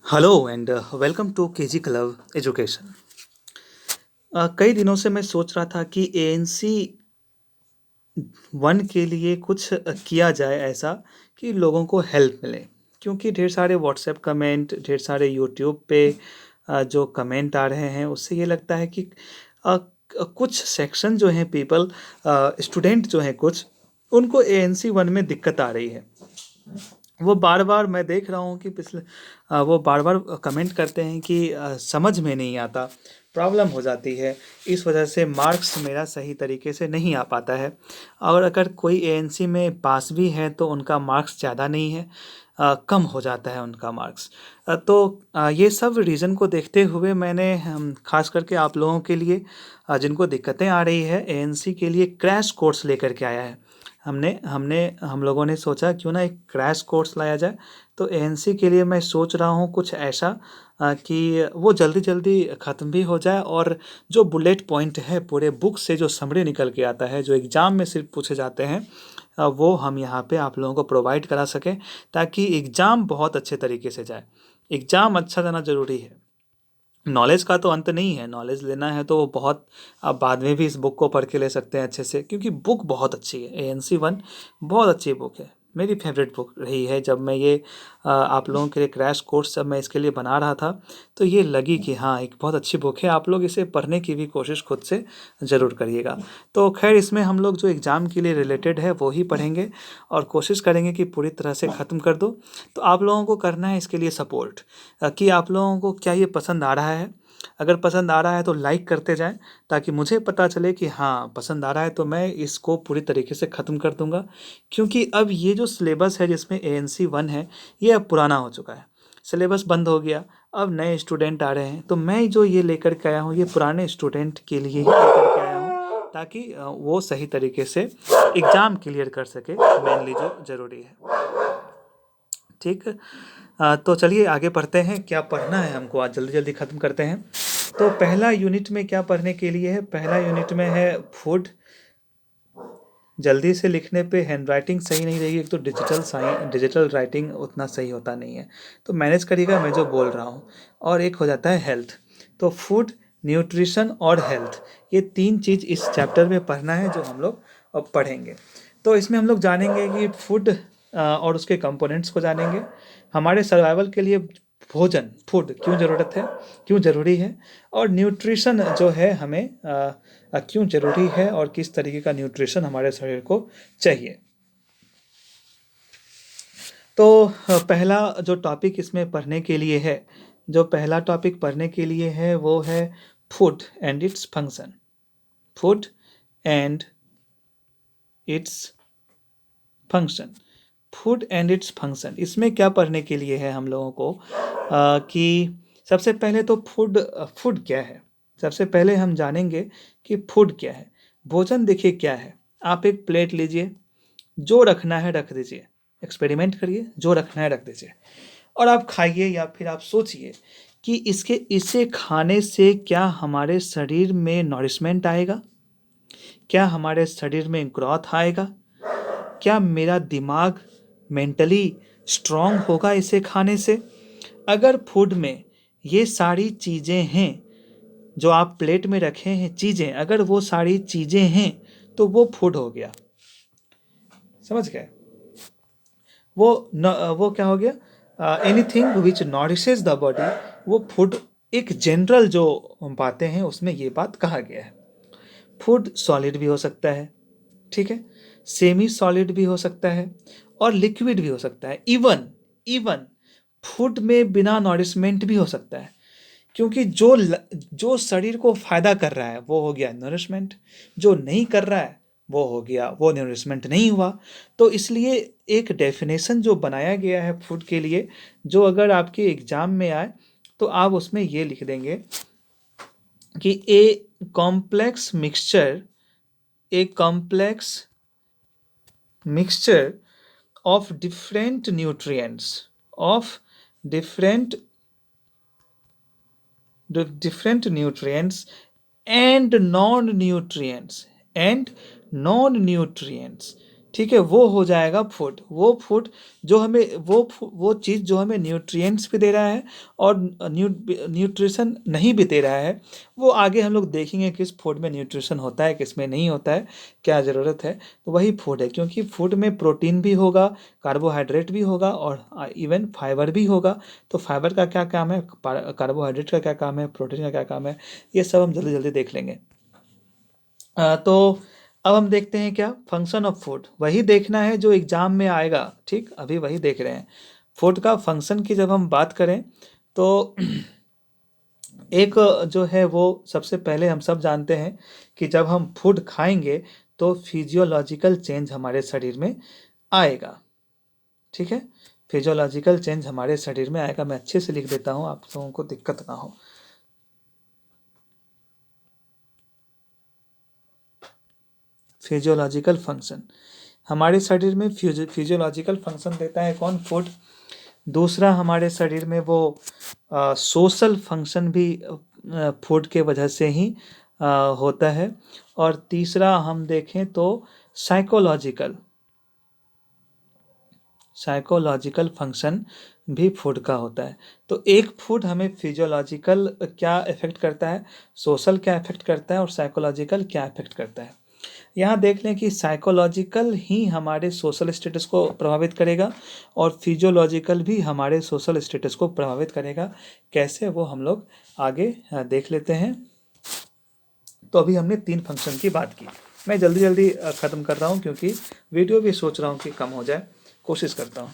Hello and welcome to KG club education. कई दिनों से मैं सोच रहा था कि एएनसी वन के लिए कुछ किया जाए ऐसा कि लोगों को हेल्प मिले, क्योंकि ढेर सारे व्हाट्सएप कमेंट, ढेर सारे यूट्यूब पे जो कमेंट आ रहे हैं उससे ये लगता है कि कुछ सेक्शन जो हैं पीपल, स्टूडेंट जो हैं कुछ, उनको एएनसी वन में दिक्कत आ रही है। वो बार-बार मैं देख रहा हूँ कि वो बार-बार कमेंट करते हैं कि समझ में नहीं आता, प्रॉब्लम हो जाती है, इस वजह से मार्क्स मेरा सही तरीके से नहीं आ पाता है। और अगर कोई एएनसी में पास भी है तो उनका मार्क्स ज़्यादा नहीं है, कम हो जाता है उनका मार्क्स। ये सब रीज़न को देखते हुए मैंने ख़ास करके आप लोगों के लिए, जिनको दिक्कतें आ रही है, एएनसी के लिए क्रैश कोर्स लेकर के आया है। हमने हमने हम लोगों ने सोचा क्यों ना एक क्रैश कोर्स लाया जाए। तो एएनसी के लिए मैं सोच रहा हूँ कुछ ऐसा कि वो जल्दी-जल्दी ख़त्म भी हो जाए, और जो बुलेट पॉइंट है पूरे बुक से, जो समरी निकल के आता है, जो एग्ज़ाम में सिर्फ पूछे जाते हैं, वो हम यहाँ पे आप लोगों को प्रोवाइड करा सकें, ताकि एग्ज़ाम बहुत अच्छे तरीके से जाए। एग्ज़ाम अच्छा जाना ज़रूरी है। नॉलेज का तो अंत नहीं है, नॉलेज लेना है तो वो बहुत, आप बाद में भी इस बुक को पढ़ के ले सकते हैं अच्छे से, क्योंकि बुक बहुत अच्छी है। एएनसी वन बहुत अच्छी बुक है, मेरी फेवरेट बुक रही है। जब मैं ये आप लोगों के लिए क्रैश कोर्स जब मैं इसके लिए बना रहा था, तो ये लगी कि हाँ, एक बहुत अच्छी बुक है, आप लोग इसे पढ़ने की भी कोशिश खुद से ज़रूर करिएगा। तो खैर, इसमें हम लोग जो एग्ज़ाम के लिए रिलेटेड है वो ही पढ़ेंगे, और कोशिश करेंगे कि पूरी तरह से ख़त्म कर दो। तो आप लोगों को करना है इसके लिए सपोर्ट, कि आप लोगों को क्या ये पसंद आ रहा है। अगर पसंद आ रहा है तो लाइक करते जाएँ, ताकि मुझे पता चले कि हाँ, पसंद आ रहा है, तो मैं इसको पूरी तरीके से ख़त्म कर दूँगा। क्योंकि अब ये जो सिलेबस है जिसमें एएनसी वन है, ये अब पुराना हो चुका है। सिलेबस बंद हो गया, अब नए स्टूडेंट आ रहे हैं, तो मैं जो ये लेकर के आया हूँ, ये पुराने स्टूडेंट के लिए ही लेकर के आया हूँ, ताकि वो सही तरीके से एग्ज़ाम क्लियर कर सके, मेनली जो ज़रूरी है। ठीक। तो चलिए आगे पढ़ते हैं, क्या पढ़ना है हमको आज, जल्दी-जल्दी ख़त्म करते हैं। तो पहला यूनिट में क्या पढ़ने के लिए है, पहला यूनिट में है फूड। जल्दी से लिखने पे हैंडराइटिंग सही नहीं रहेगी, एक तो डिजिटल राइटिंग उतना सही होता नहीं है, तो मैनेज करिएगा मैं जो बोल रहा हूँ। और एक हो जाता है हेल्थ। तो फूड, न्यूट्रिशन और हेल्थ, ये तीन चीज़ इस चैप्टर में पढ़ना है, जो हम लोग अब पढ़ेंगे। तो इसमें हम लोग जानेंगे कि फूड और उसके कंपोनेंट्स को जानेंगे, हमारे सर्वाइवल के लिए भोजन, फूड क्यों ज़रूरत है, क्यों ज़रूरी है, और न्यूट्रिशन जो है हमें क्यों ज़रूरी है, और किस तरीके का न्यूट्रिशन हमारे शरीर को चाहिए। तो पहला जो टॉपिक इसमें पढ़ने के लिए है, जो पहला टॉपिक पढ़ने के लिए है वो है food and its function. Food and its function. Food and its function, इसमें क्या पढ़ने के लिए है हम लोगों को, कि सबसे पहले तो फूड क्या है। सबसे पहले हम जानेंगे कि फूड क्या है। भोजन देखिए क्या है, आप एक प्लेट लीजिए, जो रखना है रख दीजिए, एक्सपेरिमेंट करिए, जो रखना है रख दीजिए, और आप खाइए, या फिर आप सोचिए कि इसे खाने से क्या हमारे शरीर में नॉरिशमेंट आएगा, क्या हमारे शरीर में ग्रोथ आएगा, क्या मेरा दिमाग मेंटली स्ट्रांग होगा इसे खाने से। अगर फूड में ये सारी चीज़ें हैं, जो आप प्लेट में रखे हैं चीज़ें, अगर वो सारी चीज़ें हैं, तो वो फूड हो गया। समझ गए? वो क्या हो गया, एनीथिंग विच नॉरिशेज द बॉडी, वो फूड। एक जनरल जो बातें हैं उसमें ये बात कहा गया है। फूड सॉलिड भी हो सकता है, ठीक है, सेमी सॉलिड भी हो सकता है, और लिक्विड भी हो सकता है। इवन इवन फूड में बिना नॉरिशमेंट भी हो सकता है, क्योंकि जो शरीर को फायदा कर रहा है वो हो गया नरिशमेंट, जो नहीं कर रहा है वो हो गया, वो नरिशमेंट नहीं हुआ। तो इसलिए एक डेफिनेशन जो बनाया गया है फूड के लिए, जो अगर आपके एग्जाम में आए तो आप उसमें ये लिख देंगे कि complex mixture a complex mixture of different different nutrients and non-nutrients ठीक है, वो हो जाएगा फूड। वो फूड जो हमें वो चीज़ जो हमें न्यूट्रिएंट्स भी दे रहा है और न्यूट्रिशन नहीं भी दे रहा है, वो आगे हम लोग देखेंगे किस फूड में न्यूट्रिशन होता है, किस में नहीं होता है, क्या ज़रूरत है। तो वही फूड है, क्योंकि फूड में प्रोटीन भी होगा, कार्बोहाइड्रेट भी होगा और इवन फाइबर भी होगा। तो फाइबर का क्या काम है, कार्बोहाइड्रेट का क्या काम है, प्रोटीन का क्या काम है, ये सब हम जल्दी जल्दी देख लेंगे। तो अब हम देखते हैं क्या फंक्शन ऑफ फूड, वही देखना है जो एग्जाम में आएगा। ठीक, अभी वही देख रहे हैं। फूड का फंक्शन की जब हम बात करें तो एक जो है वो सबसे पहले हम सब जानते हैं कि जब हम फूड खाएंगे तो फिजियोलॉजिकल चेंज हमारे शरीर में आएगा। ठीक है, फिजियोलॉजिकल चेंज हमारे शरीर में आएगा। मैं अच्छे से लिख देता हूँ, आप लोगों को दिक्कत ना हो। फिजियोलॉजिकल फंक्शन हमारे शरीर में फिजियोलॉजिकल फंक्शन देता है कौन, फूड। दूसरा हमारे शरीर में वो सोशल फंक्शन भी फूड के वजह से ही होता है। और तीसरा हम देखें तो साइकोलॉजिकल साइकोलॉजिकल फंक्शन भी फूड का होता है। तो एक फूड हमें फिजियोलॉजिकल क्या इफेक्ट करता है, सोशल क्या इफेक्ट करता है और साइकोलॉजिकल क्या इफेक्ट करता है। यहाँ देख लें कि साइकोलॉजिकल ही हमारे सोशल स्टेटस को प्रभावित करेगा और फिजियोलॉजिकल भी हमारे सोशल स्टेटस को प्रभावित करेगा। कैसे, वो हम लोग आगे देख लेते हैं। तो अभी हमने 3 फंक्शन की बात की। मैं जल्दी जल्दी ख़त्म कर रहा हूँ क्योंकि वीडियो भी सोच रहा हूँ कि कम हो जाए, कोशिश करता हूँ।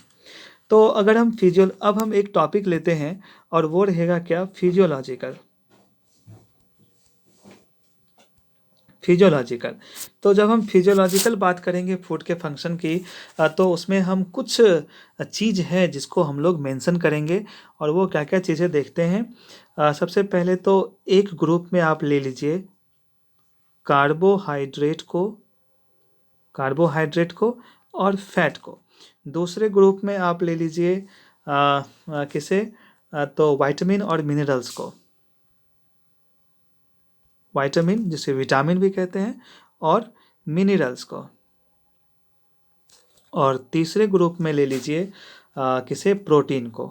तो अगर हम अब हम एक टॉपिक लेते हैं और वो रहेगा क्या, फिजियोलॉजिकल। फिजियोलॉजिकल तो जब हम फिजियोलॉजिकल बात करेंगे फूड के फंक्शन की, तो उसमें हम कुछ चीज़ है जिसको हम लोग मेंशन करेंगे। और वो क्या क्या चीज़ें देखते हैं। सबसे पहले तो एक ग्रुप में आप ले लीजिए कार्बोहाइड्रेट को और फैट को। दूसरे ग्रुप में आप ले लीजिए किसे, तो विटामिन और मिनरल्स को, विटामिन जिसे विटामिन भी कहते हैं और मिनरल्स को। और तीसरे ग्रुप में ले लीजिए किसे, प्रोटीन को,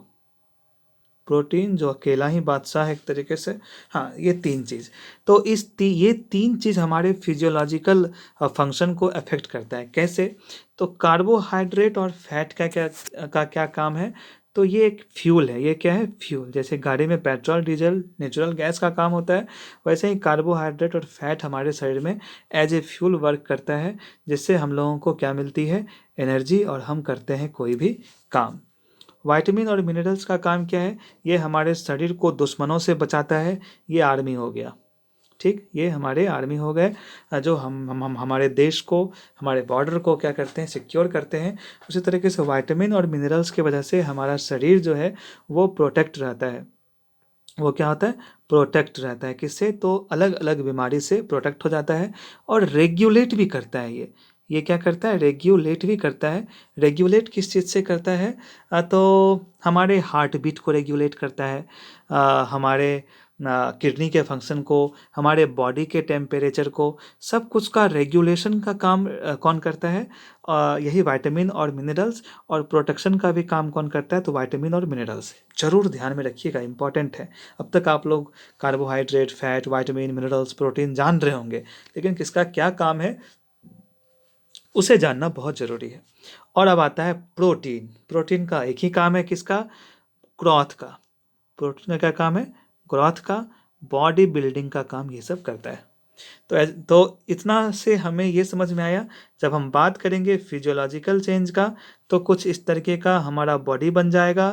प्रोटीन जो अकेला ही बादशाह है एक तरीके से। हाँ, ये 3 चीज़। तो ये 3 चीज़ हमारे फिजियोलॉजिकल फंक्शन को अफेक्ट करता है। कैसे, तो कार्बोहाइड्रेट और फैट का क्या काम है, तो ये एक फ्यूल है। ये क्या है, फ्यूल। जैसे गाड़ी में पेट्रोल डीजल नेचुरल गैस का काम होता है, वैसे ही कार्बोहाइड्रेट और फैट हमारे शरीर में एज ए फ्यूल वर्क करता है, जिससे हम लोगों को क्या मिलती है, एनर्जी, और हम करते हैं कोई भी काम। विटामिन और मिनरल्स का काम क्या है, ये हमारे शरीर को दुश्मनों से बचाता है। ये आर्मी हो गया। ठीक, ये हमारे आर्मी हो गए, जो हम हमारे देश को, हमारे बॉर्डर को क्या करते हैं, सिक्योर करते हैं। उसी तरीके से विटामिन और मिनरल्स की वजह से हमारा शरीर जो है वो प्रोटेक्ट रहता है। वो क्या होता है, प्रोटेक्ट रहता है। किससे, तो अलग अलग बीमारी से प्रोटेक्ट हो जाता है। और रेगुलेट भी करता है ये क्या करता है, रेगुलेट भी करता है। रेगुलेट किस चीज़ से करता है, तो हमारे हार्ट बीट को रेगुलेट करता है, हमारे किडनी के फंक्शन को, हमारे बॉडी के टेम्परेचर को, सब कुछ का रेगुलेशन का काम कौन करता है, यही विटामिन और मिनरल्स। और प्रोटेक्शन का भी काम कौन करता है, तो विटामिन और मिनरल्स। जरूर ध्यान में रखिएगा, इंपॉर्टेंट है। अब तक आप लोग carbohydrate, fat, vitamin, minerals, protein जान रहे होंगे, लेकिन किसका क्या काम है उसे जानना बहुत ज़रूरी है। और अब आता है प्रोटीन। प्रोटीन का एक ही काम है, किसका, ग्रोथ का। प्रोटीन का क्या काम है, ग्रोथ का, बॉडी बिल्डिंग का काम ये सब करता है। तो इतना से हमें ये समझ में आया, जब हम बात करेंगे फिजियोलॉजिकल चेंज का, तो कुछ इस तरीके का हमारा बॉडी बन जाएगा,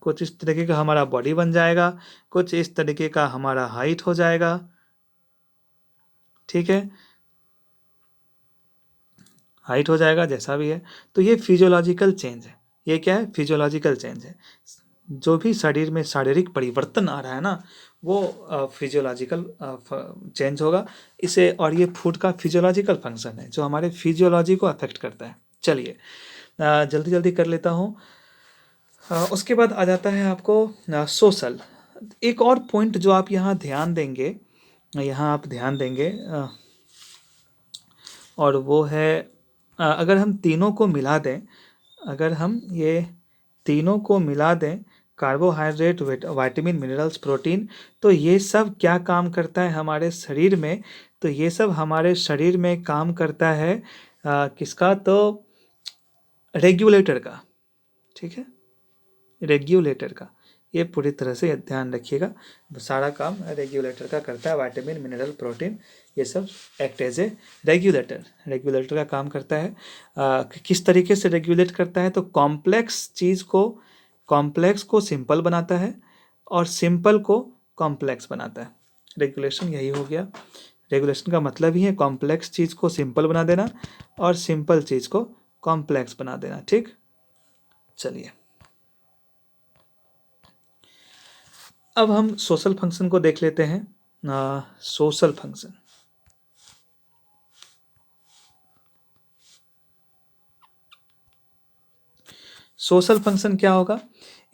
कुछ इस तरीके का हमारा बॉडी बन जाएगा, कुछ इस तरीके का हमारा हाइट हो जाएगा। ठीक है, हाइट हो जाएगा, जैसा भी है। तो ये फिजियोलॉजिकल चेंज है। ये क्या है, फिजियोलॉजिकल चेंज है। जो भी शरीर में शारीरिक परिवर्तन आ रहा है ना, वो फिजियोलॉजिकल चेंज होगा इसे। और ये फूड का फिजियोलॉजिकल फंक्शन है जो हमारे फिजियोलॉजी को अफेक्ट करता है। चलिए जल्दी जल्दी कर लेता हूँ। उसके बाद आ जाता है आपको सोशल। एक और पॉइंट जो आप यहाँ ध्यान देंगे, यहाँ आप ध्यान देंगे, और वो है अगर हम तीनों को मिला दें, अगर हम ये तीनों को मिला दें, कार्बोहाइड्रेट, विटामिन, मिनरल्स, प्रोटीन, तो ये सब क्या काम करता है हमारे शरीर में? तो ये सब हमारे शरीर में काम करता है किसका? तो रेगुलेटर का। ठीक है, रेगुलेटर का। ये पूरी तरह से ध्यान रखिएगा, सारा काम रेगुलेटर का करता है। विटामिन, मिनरल, प्रोटीन, ये सब act as a regulator, regulator का काम करता है। किस तरीके से रेगुलेट करता है? तो कॉम्प्लेक्स को सिंपल बनाता है और सिंपल को कॉम्प्लेक्स बनाता है। रेगुलेशन यही हो गया। रेगुलेशन का मतलब ही है कॉम्प्लेक्स चीज़ को सिंपल बना देना और सिंपल चीज़ को कॉम्प्लेक्स बना देना। ठीक, चलिए अब हम सोशल फंक्शन को देख लेते हैं। सोशल फंक्शन, सोशल फंक्शन क्या होगा?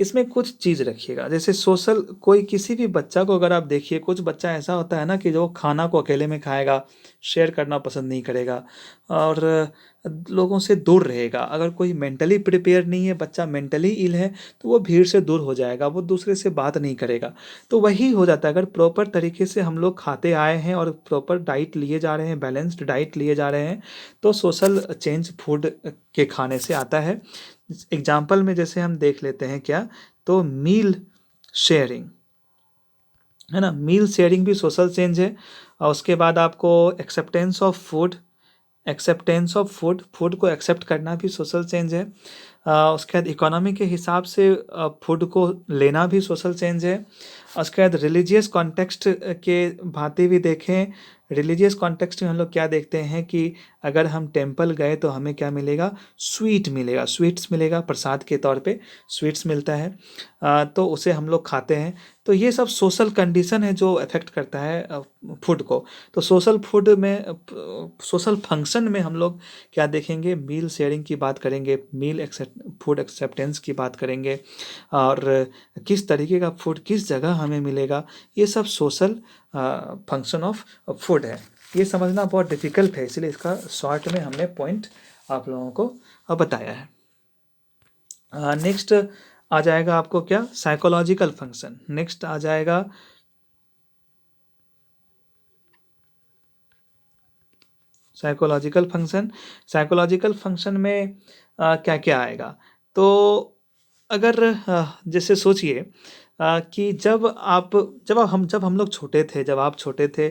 इसमें कुछ चीज़ रखिएगा। जैसे सोशल, कोई किसी भी बच्चा को अगर आप देखिए, कुछ बच्चा ऐसा होता है ना कि जो खाना को अकेले में खाएगा, शेयर करना पसंद नहीं करेगा और लोगों से दूर रहेगा। अगर कोई मेंटली प्रिपेयर नहीं है, बच्चा मेंटली इल है, तो वो भीड़ से दूर हो जाएगा, वो दूसरे से बात नहीं करेगा। तो वही हो जाता है, अगर प्रॉपर तरीके से हम लोग खाते आए हैं और प्रॉपर डाइट लिए जा रहे हैं, बैलेंस्ड डाइट लिए जा रहे हैं, तो सोशल चेंज फूड के खाने से आता है। एग्जाम्पल में जैसे हम देख लेते हैं क्या, तो मील शेयरिंग है ना, मील शेयरिंग भी सोशल चेंज है। और उसके बाद आपको acceptance of food, acceptance of food, food को एक्सेप्ट करना भी सोशल चेंज है। उसके बाद इकोनॉमी के हिसाब से फूड को लेना भी सोशल चेंज है। उसके बाद रिलीजियस कॉन्टेक्स्ट के भांति भी देखें। रिलीजियस कॉन्टेक्स्ट में हम लोग क्या देखते हैं कि अगर हम टेम्पल गए तो हमें क्या मिलेगा? स्वीट मिलेगा, स्वीट्स मिलेगा, प्रसाद के तौर पे स्वीट्स मिलता है। तो उसे हम लोग खाते हैं। तो ये सब सोशल कंडीशन है जो अफेक्ट करता है फूड को। तो सोशल फूड में, सोशल फंक्शन में हम लोग क्या देखेंगे? मील शेयरिंग की बात करेंगे, फूड एक्सेप्टेंस की बात करेंगे, और किस तरीके का फूड किस जगह हमें मिलेगा, ये सब सोशल फंक्शन ऑफ फूड है। ये समझना बहुत डिफिकल्ट है, इसलिए इसका शॉर्ट में हमने पॉइंट आप लोगों को बताया है। नेक्स्ट आ जाएगा आपको क्या? Psychological function. नेक्स्ट आ जाएगा साइकोलॉजिकल फंक्शन। साइकोलॉजिकल फंक्शन में क्या क्या आएगा? तो अगर जैसे सोचिए कि जब हम लोग छोटे थे, जब आप छोटे थे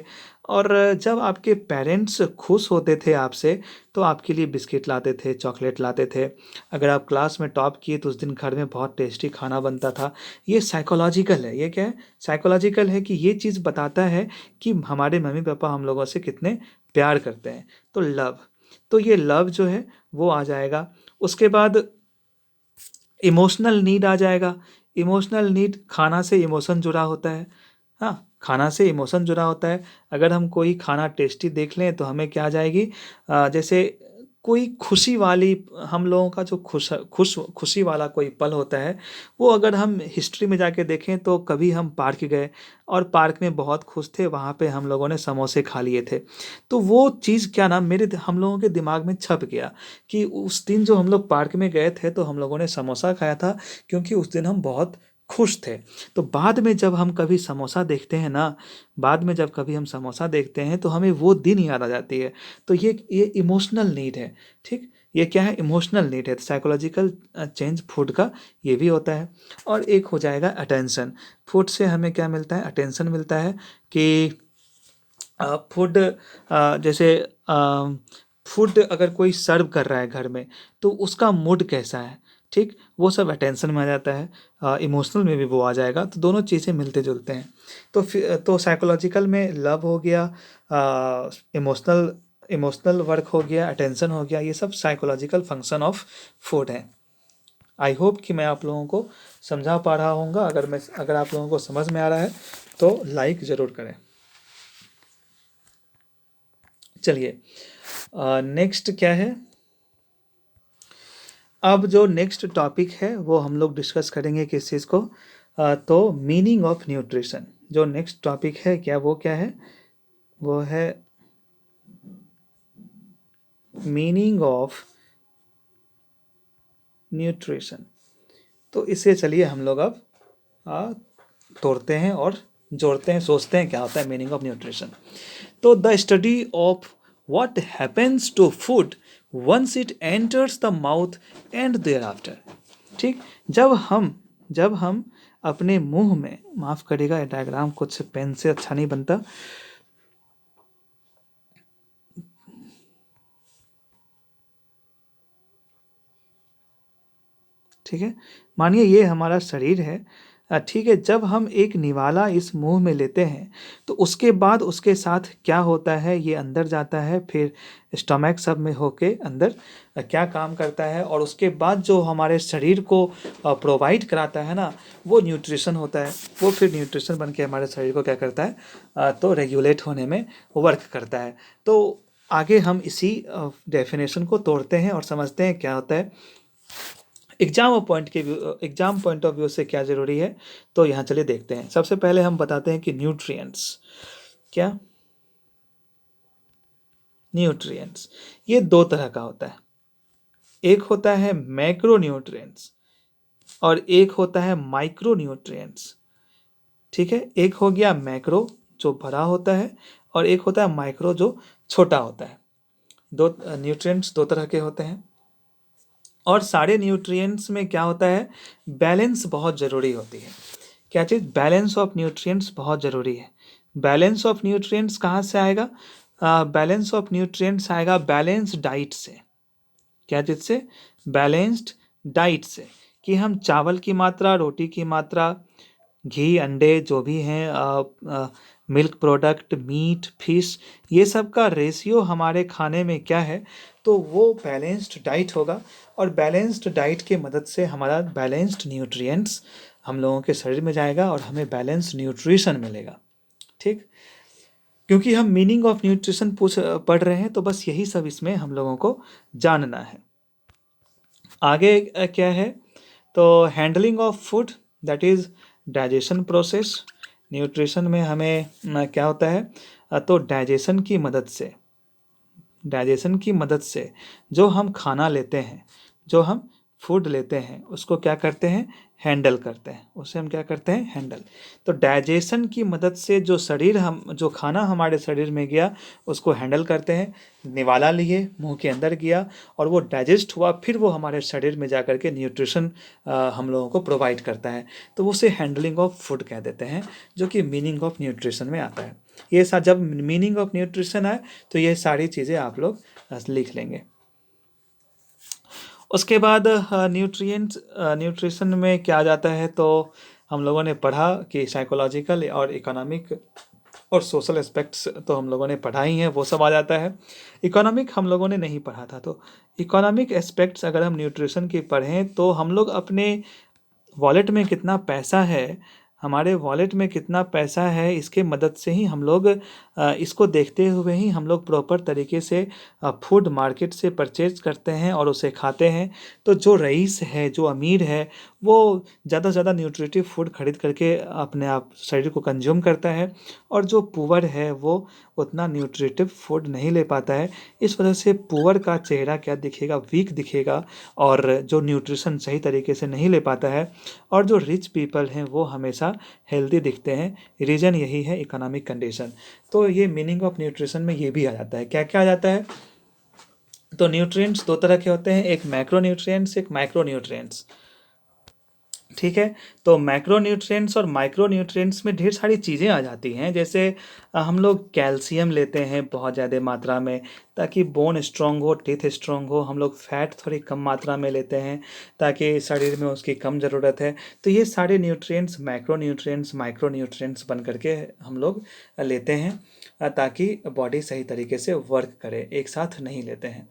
और जब आपके पेरेंट्स खुश होते थे आपसे, तो आपके लिए बिस्किट लाते थे, चॉकलेट लाते थे। अगर आप क्लास में टॉप किए तो उस दिन घर में बहुत टेस्टी खाना बनता था। ये साइकोलॉजिकल है। ये क्या है? साइकोलॉजिकल है कि ये चीज़ बताता है कि हमारे मम्मी पापा हम लोगों से कितने प्यार करते हैं। तो लव, तो ये लव जो है वो आ जाएगा। उसके बाद इमोशनल नीड आ जाएगा। इमोशनल नीड, खाना से इमोशन जुड़ा होता है। हाँ, खाना से इमोशन जुड़ा होता है। अगर हम कोई खाना टेस्टी देख लें तो हमें क्या आ जाएगी? जैसे कोई खुशी वाली, हम लोगों का जो खुशी वाला कोई पल होता है, वो अगर हम हिस्ट्री में जाके देखें तो कभी हम पार्क गए और पार्क में बहुत खुश थे, वहाँ पे हम लोगों ने समोसे खा लिए थे। तो वो चीज़ क्या नाम, हम लोगों के दिमाग में छप गया कि उस दिन जो हम लोग पार्क में गए थे तो हम लोगों ने समोसा खाया था, क्योंकि उस दिन हम बहुत खुश थे। तो बाद में जब हम कभी समोसा देखते हैं ना, बाद में जब कभी हम समोसा देखते हैं तो हमें वो दिन याद आ जाती है। तो ये इमोशनल नीड है। ठीक, ये क्या है? इमोशनल नीड है। साइकोलॉजिकल चेंज फूड का ये भी होता है। और एक हो जाएगा अटेंशन। फूड से हमें क्या मिलता है? अटेंशन मिलता है कि फूड, जैसे फूड अगर कोई सर्व कर रहा है घर में, तो उसका मूड कैसा है? ठीक, वो सब अटेंशन में आ जाता है। इमोशनल में भी वो आ जाएगा। तो दोनों चीज़ें मिलते जुलते हैं। तो फिर तो साइकोलॉजिकल में लव हो गया, इमोशनल इमोशनल वर्क हो गया, अटेंशन हो गया, ये सब साइकोलॉजिकल फंक्शन ऑफ फूड है। आई होप कि मैं आप लोगों को समझा पा रहा हूँगा। अगर आप लोगों को समझ में आ रहा है तो लाइक ज़रूर करें। चलिए नेक्स्ट क्या है? अब जो नेक्स्ट टॉपिक है वो हम लोग डिस्कस करेंगे किस चीज़ को? तो मीनिंग ऑफ न्यूट्रिशन। जो नेक्स्ट टॉपिक है क्या, वो क्या है? वो है मीनिंग ऑफ न्यूट्रिशन। तो इसे चलिए हम लोग अब तोड़ते हैं और जोड़ते हैं, सोचते हैं क्या होता है मीनिंग ऑफ न्यूट्रिशन। तो the study of what happens to food once it enters the mouth and thereafter. ठीक, जब हम अपने मुंह में, माफ करिएगा ये डायग्राम कुछ पेन से अच्छा नहीं बनता, ठीक है, मानिए ये हमारा शरीर है, ठीक है, जब हम एक निवाला इस मुंह में लेते हैं तो उसके बाद उसके साथ क्या होता है, ये अंदर जाता है, फिर स्टमक सब में होके अंदर क्या काम करता है, और उसके बाद जो हमारे शरीर को प्रोवाइड कराता है ना, वो न्यूट्रिशन होता है। वो फिर न्यूट्रिशन बन के हमारे शरीर को क्या करता है, तो रेगुलेट होने में वर्क करता है। तो आगे हम इसी डेफिनेशन को तोड़ते हैं और समझते हैं क्या होता है एग्जाम पॉइंट ऑफ व्यू से क्या ज़रूरी है। तो यहाँ चलिए देखते हैं। सबसे पहले हम बताते हैं कि क्या न्यूट्रिएंट्स ये दो तरह का होता है। एक होता है मैक्रो न्यूट्रिएंट्स और एक होता है माइक्रो न्यूट्रिएंट्स। ठीक है, एक हो गया मैक्रो जो बड़ा होता है और एक होता है माइक्रो जो छोटा होता है। दो न्यूट्रिएंट्स दो तरह के होते हैं। और सारे न्यूट्रिएंट्स में क्या होता है, बैलेंस बहुत ज़रूरी होती है। क्या चीज़, बैलेंस ऑफ न्यूट्रिएंट्स बहुत ज़रूरी है। बैलेंस ऑफ न्यूट्रिएंट्स कहाँ से आएगा, बैलेंस ऑफ न्यूट्रिएंट्स आएगा बैलेंस डाइट से। क्या चीज़ से, बैलेंस्ड डाइट से, कि हम चावल की मात्रा, रोटी की मात्रा, घी, अंडे जो भी हैं, मिल्क प्रोडक्ट, मीट, फिश, ये सब का रेशियो हमारे खाने में क्या है, तो वो बैलेंस्ड डाइट होगा। और बैलेंस्ड डाइट के मदद से हमारा बैलेंस्ड न्यूट्रिएंट्स हम लोगों के शरीर में जाएगा और हमें बैलेंस्ड न्यूट्रिशन मिलेगा। ठीक, क्योंकि हम मीनिंग ऑफ न्यूट्रिशन पढ़ रहे हैं, तो बस यही सब इसमें हम लोगों को जानना है। आगे क्या है, तो handling of food, that is digestion process. Nutrition में हमें क्या होता है, तो डाइजेशन की मदद से जो हम खाना लेते हैं, जो हम फूड लेते हैं, उसको क्या करते हैं, हैंडल करते हैं। उसे हम क्या करते हैं, हैंडल। तो डाइजेशन की मदद से जो खाना हमारे शरीर में गया उसको हैंडल करते हैं। निवाला लिए, मुंह के अंदर गया और वो डाइजेस्ट हुआ, फिर वो हमारे शरीर में जा कर के न्यूट्रिशन हम लोगों को प्रोवाइड करता है। तो उसे हैंडलिंग ऑफ फूड कह देते हैं, जो कि मीनिंग ऑफ न्यूट्रिशन में आता है। जब मीनिंग ऑफ न्यूट्रिशन आए तो ये सारी चीज़ें आप लोग लिख लेंगे। उसके बाद न्यूट्रिशन में क्या आ जाता है, तो हम लोगों ने पढ़ा कि साइकोलॉजिकल और इकोनॉमिक और सोशल एस्पेक्ट्स तो हम लोगों ने पढ़ा ही है, वो सब आ जाता है। इकोनॉमिक हम लोगों ने नहीं पढ़ा था, तो इकोनॉमिक एस्पेक्ट्स अगर हम न्यूट्रिशन की पढ़ें तो हम लोग अपने वॉलेट में कितना पैसा है, हमारे वॉलेट में कितना पैसा है, इसके मदद से ही हम लोग इसको देखते हुए ही हम लोग प्रॉपर तरीके से फूड मार्केट से परचेज करते हैं और उसे खाते हैं। तो जो रईस है, जो अमीर है, वो ज़्यादा से ज़्यादा न्यूट्रिटिव फूड खरीद करके अपने आप शरीर को कंज्यूम करता है, और जो पुअर है वो उतना न्यूट्रिटिव फूड नहीं ले पाता है। इस वजह से पुअर का चेहरा क्या दिखेगा, वीक दिखेगा, और जो न्यूट्रिशन सही तरीके से नहीं ले पाता है। और जो रिच पीपल हैं वो हमेशा हेल्दी दिखते हैं। रीज़न यही है, इकोनॉमिक कंडीशन। तो ये मीनिंग ऑफ न्यूट्रिशन में ये भी आ जाता है। क्या क्या आ जाता है, तो न्यूट्रिएंट्स दो तरह के होते हैं, एक मैक्रो न्यूट्रिएंट्स, एक माइक्रो न्यूट्रिएंट्स। ठीक है, तो मैक्रो न्यूट्रिएंट्स और माइक्रो न्यूट्रिएंट्स में ढेर सारी चीज़ें आ जाती हैं। जैसे हम लोग कैल्शियम लेते हैं बहुत ज़्यादा मात्रा में, ताकि बोन स्ट्रांग हो, टीथ स्ट्रांग हो। हम लोग फैट थोड़ी कम मात्रा में लेते हैं, ताकि शरीर में उसकी कम ज़रूरत है। तो ये सारे nutrients macro nutrients, micro nutrients बन करके हम लोग लेते हैं, ताकि बॉडी सही तरीके से वर्क करे, एक साथ नहीं लेते हैं।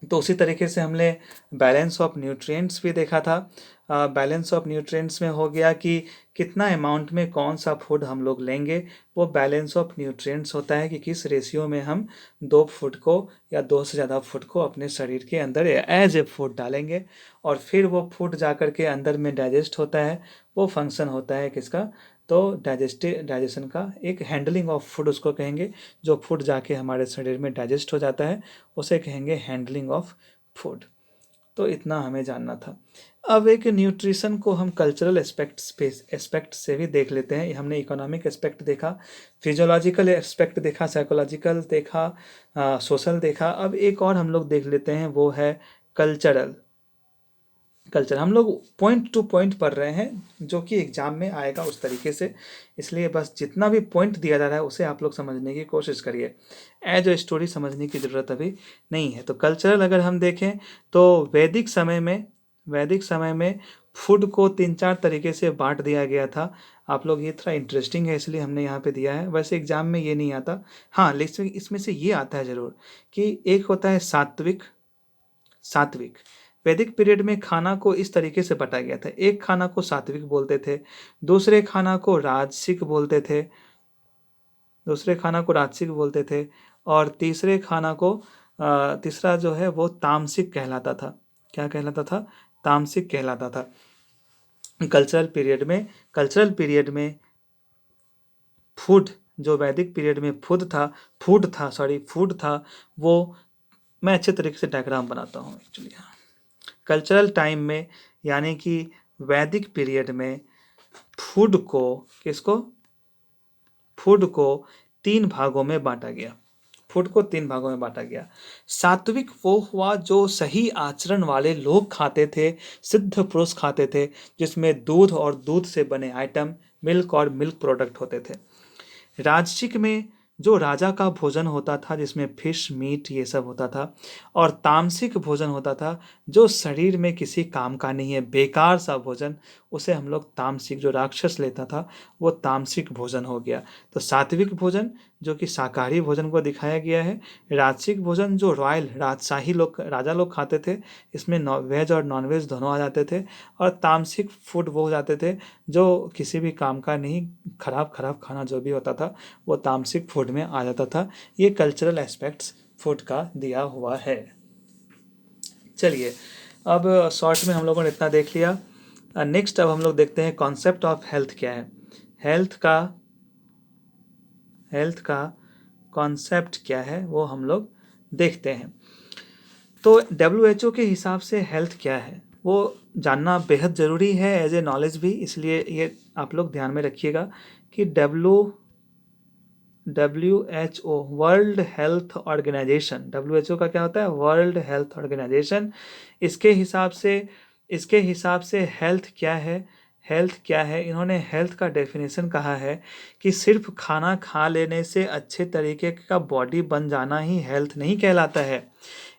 तो उसी तरीके से हमने बैलेंस ऑफ न्यूट्रिएंट्स भी देखा था। बैलेंस ऑफ न्यूट्रिएंट्स में हो गया कि कितना अमाउंट में कौन सा फूड हम लोग लेंगे, वो बैलेंस ऑफ न्यूट्रिएंट्स होता है कि किस रेशियो में हम 2 फूड को या 2 से ज़्यादा फूड को अपने शरीर के अंदर एज ए फूड डालेंगे, और फिर वो फूड जा कर के अंदर में डाइजेस्ट होता है। वो फंक्शन होता है किसका, तो डाइजेशन का, एक हैंडलिंग ऑफ फूड उसको कहेंगे। जो फूड जाके हमारे शरीर में डाइजेस्ट हो जाता है उसे कहेंगे हैंडलिंग ऑफ फूड। तो इतना हमें जानना था। अब एक न्यूट्रिशन को हम कल्चरल एस्पेक्ट से भी देख लेते हैं। हमने इकोनॉमिक एस्पेक्ट देखा, फिजियोलॉजिकल एस्पेक्ट देखा, साइकोलॉजिकल देखा, सोशल देखा। अब एक और हम लोग देख लेते हैं, वो है कल्चर। हम लोग पॉइंट टू पॉइंट पढ़ रहे हैं, जो कि एग्जाम में आएगा उस तरीके से, इसलिए बस जितना भी पॉइंट दिया जा रहा है उसे आप लोग समझने की कोशिश करिए। एज ए स्टोरी समझने की ज़रूरत अभी नहीं है। तो कल्चरल अगर हम देखें तो वैदिक समय में फूड को 3-4 तरीके से बांट दिया गया था। आप लोग, ये थोड़ा इंटरेस्टिंग है इसलिए हमने यहाँ पे दिया है, वैसे एग्जाम में ये नहीं आता। हाँ, लेकिन इसमें से ये आता है ज़रूर कि एक होता है सात्विक। वैदिक पीरियड में खाना को इस तरीके से बांटा गया था। एक खाना को सात्विक बोलते थे, दूसरे खाना को राजसिक बोलते थे, और तीसरा जो है वो तामसिक कहलाता था। क्या कहलाता था? तामसिक कहलाता था। कल्चरल पीरियड में फूड, जो वैदिक पीरियड में फूड था, वो मैं अच्छे तरीके से डायग्राम बनाता हूँ एक्चुअली। कल्चरल टाइम में, यानी कि वैदिक पीरियड में फूड को 3 भागों में बांटा गया। सात्विक वो हुआ जो सही आचरण वाले लोग खाते थे, सिद्ध पुरुष खाते थे, जिसमें दूध और दूध से बने आइटम, मिल्क और मिल्क प्रोडक्ट होते थे। राजसिक में जो राजा का भोजन होता था, जिसमें फिश, मीट ये सब होता था। और तामसिक भोजन होता था जो शरीर में किसी काम का नहीं है, बेकार सा भोजन, उसे हम लोग तामसिक, जो राक्षस लेता था वो तामसिक भोजन हो गया। तो सात्विक भोजन जो कि शाकाहारी भोजन को दिखाया गया है। राजसिक भोजन जो राजशाही लोग, राजा लोग खाते थे, इसमें वेज और नॉन वेज दोनों आ जाते थे। और तामसिक फूड वो हो जाते थे जो किसी भी काम का नहीं, खराब खाना जो भी होता था वो तामसिक फूड में आ जाता था। ये कल्चरल एस्पेक्ट्स फूड का दिया हुआ है। चलिए, अब शॉर्ट में हम लोगों ने इतना देख लिया। नेक्स्ट अब हम लोग देखते हैं कॉन्सेप्ट ऑफ हेल्थ क्या है। हेल्थ का कॉन्सेप्ट क्या है वो हम लोग देखते हैं। तो WHO के हिसाब से हेल्थ क्या है वो जानना बेहद ज़रूरी है, एज ए नॉलेज भी। इसलिए ये आप लोग ध्यान में रखिएगा कि WHO, world health organization, WHO का क्या होता है? World health organization. इसके हिसाब से हेल्थ क्या है? इन्होंने हेल्थ का डेफिनेशन कहा है कि सिर्फ खाना खा लेने से अच्छे तरीके का बॉडी बन जाना ही हेल्थ नहीं कहलाता है,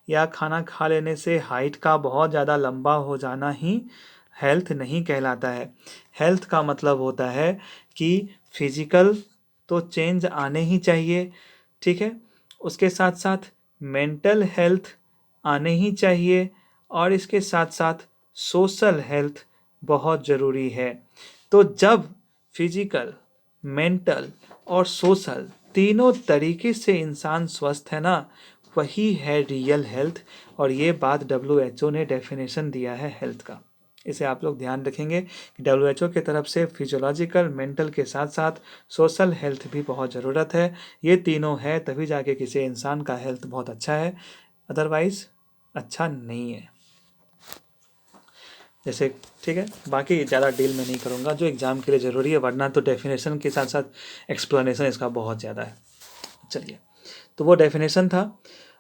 या खाना खा लेने से हाइट का बहुत ज़्यादा लंबा हो जाना ही हेल्थ नहीं कहलाता है। हेल्थ का मतलब होता है कि फिजिकल तो चेंज आने ही चाहिए, ठीक है, उसके साथ साथ मेंटल हेल्थ आने ही चाहिए, और इसके साथ साथ सोशल हेल्थ बहुत ज़रूरी है। तो जब फिजिकल, मेंटल और सोशल तीनों तरीके से इंसान स्वस्थ है ना, वही है रियल हेल्थ। और ये बात WHO ने डेफिनेशन दिया है हेल्थ का। इसे आप लोग ध्यान रखेंगे कि WHO की तरफ से फिजियोलॉजिकल, मेंटल के साथ साथ सोशल हेल्थ भी बहुत ज़रूरत है। ये तीनों है तभी जाके किसी इंसान का हेल्थ बहुत अच्छा है, अदरवाइज अच्छा नहीं है। जैसे, ठीक है, बाकी ज़्यादा डील में नहीं करूँगा, जो एग्ज़ाम के लिए ज़रूरी है, वरना तो डेफिनेशन के साथ साथ एक्सप्लेनेशन इसका बहुत ज़्यादा है। चलिए, तो वो डेफिनेशन था।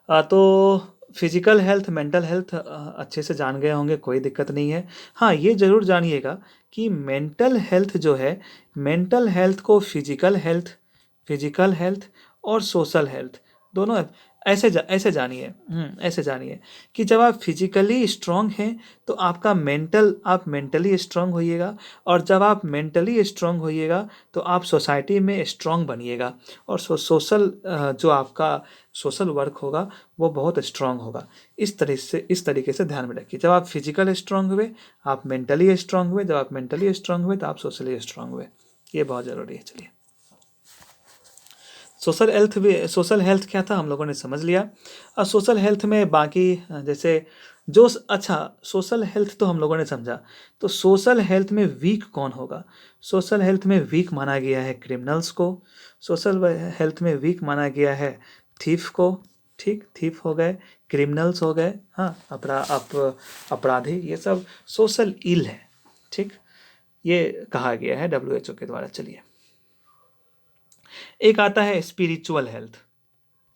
तो फिजिकल हेल्थ, मेंटल हेल्थ अच्छे से जान गए होंगे, कोई दिक्कत नहीं है। हाँ, ये ज़रूर जानिएगा कि मेंटल हेल्थ जो है, मेंटल हेल्थ को फिजिकल हेल्थ और सोशल हेल्थ दोनों ऐसे जानिए, ऐसे जानिए कि जब आप फिजिकली स्ट्रांग हैं तो आप मेंटली स्ट्रांग होइएगा, और जब आप मेंटली स्ट्रांग होइएगा तो आप सोसाइटी में स्ट्रांग बनिएगा, और सोशल जो आपका सोशल वर्क होगा वो बहुत स्ट्रांग होगा। इस तरीके से ध्यान में रखिए, जब आप फिजिकल स्ट्रांग हुए, आप मेंटली स्ट्रांग हुए, जब आप मेंटली स्ट्रांग हुए तो आप सोशली स्ट्रांग हुए। ये बहुत ज़रूरी है। चलिए, सोशल हेल्थ क्या था हम लोगों ने समझ लिया। और सोशल हेल्थ में बाकी जैसे अच्छा, सोशल हेल्थ तो हम लोगों ने समझा। तो सोशल हेल्थ में वीक कौन होगा? सोशल हेल्थ में वीक माना गया है क्रिमिनल्स को। सोशल हेल्थ में वीक माना गया है थीफ को। ठीक, थीफ हो गए, क्रिमिनल्स हो गए, हाँ, अपराधी, ये सब सोशल इल है। ठीक, ये कहा गया है WHO के द्वारा। चलिए, एक आता है स्पिरिचुअल हेल्थ।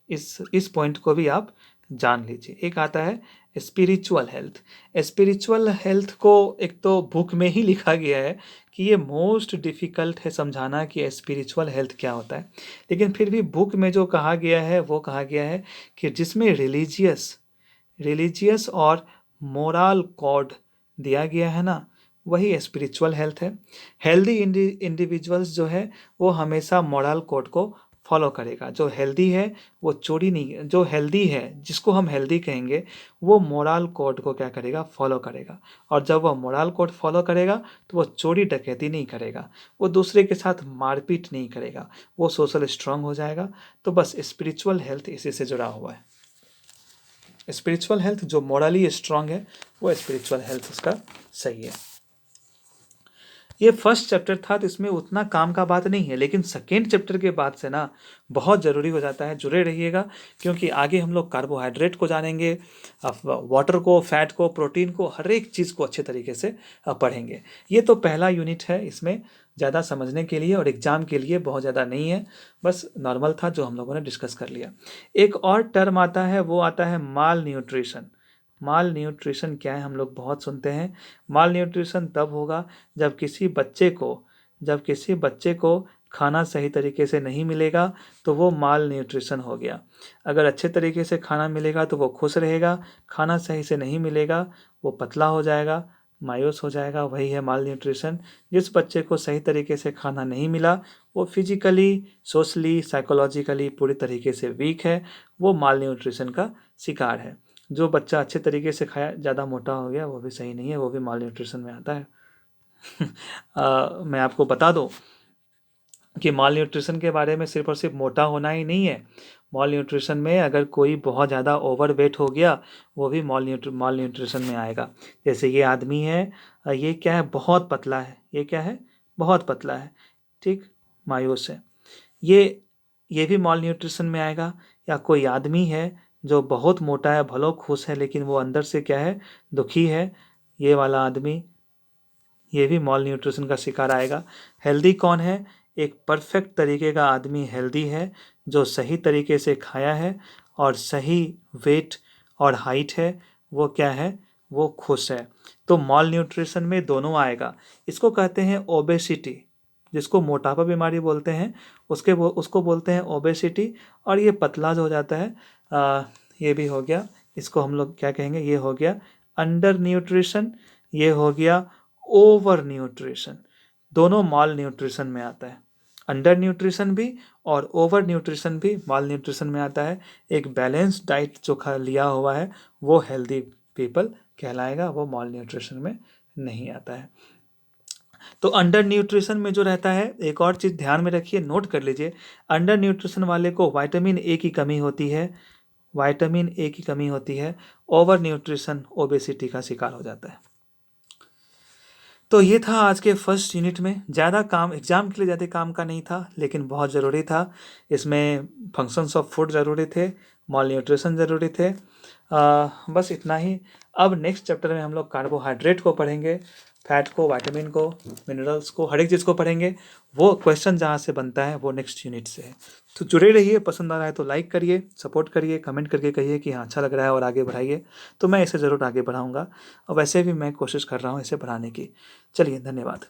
इस पॉइंट को भी आप जान लीजिए। एक आता है स्पिरिचुअल हेल्थ। स्पिरिचुअल हेल्थ को एक तो बुक में ही लिखा गया है कि ये मोस्ट डिफ़िकल्ट है समझाना कि स्पिरिचुअल हेल्थ क्या होता है, लेकिन फिर भी बुक में जो कहा गया है वो कहा गया है कि जिसमें रिलीजियस और मोरल कोड दिया गया है ना, वही स्पिरिचुअल हेल्थ है। हेल्दी इंडिविजुअल्स जो है वो हमेशा मोरल कोड को फॉलो करेगा। जो हेल्दी है वो चोरी नहीं, जो हेल्दी है जिसको हम हेल्दी कहेंगे वो मोरल कोड को क्या करेगा? फॉलो करेगा। और जब वह मोरल कोड फॉलो करेगा तो वो चोरी डकैती नहीं करेगा, वो दूसरे के साथ मारपीट नहीं करेगा, वो सोशल स्ट्रांग हो जाएगा। तो बस स्पिरिचुअल हेल्थ इसी से जुड़ा हुआ है। स्पिरिचुअल हेल्थ जो मोरली स्ट्रांग है वो स्पिरिचुअल हेल्थ उसका सही है। ये फर्स्ट चैप्टर था तो इसमें उतना काम का बात नहीं है, लेकिन सेकेंड चैप्टर के बाद से ना बहुत ज़रूरी हो जाता है। जुड़े रहिएगा, क्योंकि आगे हम लोग कार्बोहाइड्रेट को जानेंगे, वाटर को, फैट को, प्रोटीन को, हर एक चीज़ को अच्छे तरीके से पढ़ेंगे। ये तो पहला यूनिट है, इसमें ज़्यादा समझने के लिए और एग्ज़ाम के लिए बहुत ज़्यादा नहीं है, बस नॉर्मल था जो हम लोगों ने डिस्कस कर लिया। एक और टर्म आता है, वो आता है माल न्यूट्रिशन। माल न्यूट्रिशन क्या है? हम लोग बहुत सुनते हैं। माल न्यूट्रिशन तब होगा जब किसी बच्चे को खाना सही तरीके से नहीं मिलेगा तो वो माल न्यूट्रिशन हो गया। अगर अच्छे तरीके से खाना मिलेगा तो वो खुश रहेगा, खाना सही से नहीं मिलेगा वो पतला हो जाएगा, मायूस हो जाएगा, वही है माल न्यूट्रिशन। जिस बच्चे को सही तरीके से खाना नहीं मिला वो फिजिकली, सोशली, साइकोलॉजिकली पूरी तरीके से वीक है, वो माल न्यूट्रिशन का शिकार है। जो बच्चा अच्छे तरीके से खाया ज़्यादा मोटा हो गया वो भी सही नहीं है, वो भी माल न्यूट्रिशन में आता है। मैं आपको बता दूं कि माल न्यूट्रिशन के बारे में सिर्फ और सिर्फ मोटा होना ही नहीं है। माल न्यूट्रिशन में अगर कोई बहुत ज़्यादा ओवर वेट हो गया वो भी माल न्यूट्रिशन में आएगा। जैसे ये आदमी है, ये क्या है? बहुत पतला है। ये क्या है? बहुत पतला है। ठीक, मायूस है। ये भी माल न्यूट्रिशन में आएगा। या कोई आदमी है जो बहुत मोटा है, भलो खुश है, लेकिन वो अंदर से क्या है? दुखी है। ये वाला आदमी, ये भी माल न्यूट्रिशन का शिकार आएगा। हेल्दी कौन है? एक परफेक्ट तरीके का आदमी हेल्दी है, जो सही तरीके से खाया है और सही वेट और हाइट है, वो क्या है? वो खुश है। तो माल न्यूट्रिशन में दोनों आएगा। इसको कहते हैं ओबेसिटी, जिसको मोटापा बीमारी बोलते हैं, उसको बोलते हैं ओबेसिटी। और ये पतला जो हो जाता है, ये भी हो गया, इसको हम लोग क्या कहेंगे? ये हो गया अंडर न्यूट्रिशन, ये हो गया ओवर न्यूट्रिशन। दोनों माल न्यूट्रिशन में आता है। अंडर न्यूट्रिशन भी और ओवर न्यूट्रिशन भी माल न्यूट्रिशन में आता है। एक बैलेंस डाइट जो खा लिया हुआ है वो हेल्दी पीपल कहलाएगा, वो माल न्यूट्रिशन में नहीं आता है। तो अंडर न्यूट्रिशन में जो रहता है, एक और चीज़ ध्यान में रखिए, नोट कर लीजिए। अंडर न्यूट्रिशन वाले को विटामिन ए की कमी होती है, विटामिन ए की कमी होती है। ओवर न्यूट्रिशन ओबेसिटी का शिकार हो जाता है। तो ये था आज के फर्स्ट यूनिट में। ज़्यादा काम एग्ज़ाम के लिए ज़्यादा काम का नहीं था, लेकिन बहुत ज़रूरी था। इसमें फंक्शंस ऑफ फूड ज़रूरी थे, माल न्यूट्रिशन ज़रूरी थे। बस इतना ही। अब नेक्स्ट चैप्टर में हम लोग कार्बोहाइड्रेट को पढ़ेंगे, फैट को, विटामिन को, मिनरल्स को, हर एक चीज़ को पढ़ेंगे। वो क्वेश्चन जहाँ से बनता है वो नेक्स्ट यूनिट से है। तो जुड़े रहिए, पसंद आ रहा है तो लाइक करिए, सपोर्ट करिए, कमेंट करके कहिए कि हाँ अच्छा लग रहा है और आगे बढ़ाइए, तो मैं इसे ज़रूर आगे बढ़ाऊँगा। और वैसे भी मैं कोशिश कर रहा हूँ इसे बढ़ाने की। चलिए, धन्यवाद।